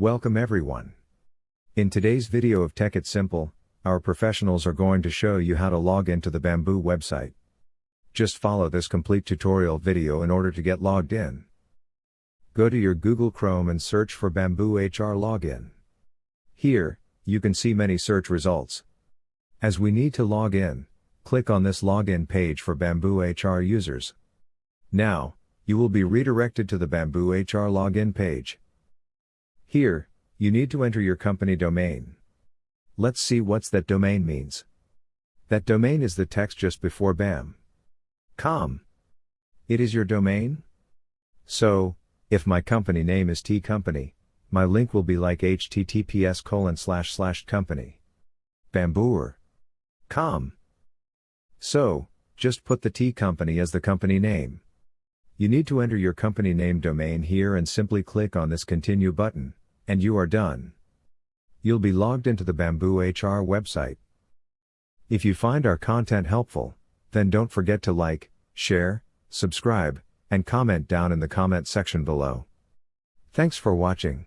Welcome everyone. In today's video of Tech It Simple, our professionals are going to show you how to log into the Bamboo website. Just follow this complete tutorial video in order to get logged in. Go to your Google Chrome and search for Bamboo HR Login. Here, you can see many search results. As we need to log in, click on this login page for Bamboo HR users. Now, you will be redirected to the Bamboo HR login page. Here, you need to enter your company domain. Let's see what's that domain means. That domain is the text just before bam.com. It is your domain? So, if my company name is T-Company, my link will be like https://company.bamboo.com. So, just put the T-Company as the company name. You need to enter your company name domain here and simply click on this Continue button, and you are done. You'll be logged into the Bamboo HR website. If you find our content helpful, then don't forget to like, share, subscribe, and comment down in the comment section below. Thanks for watching.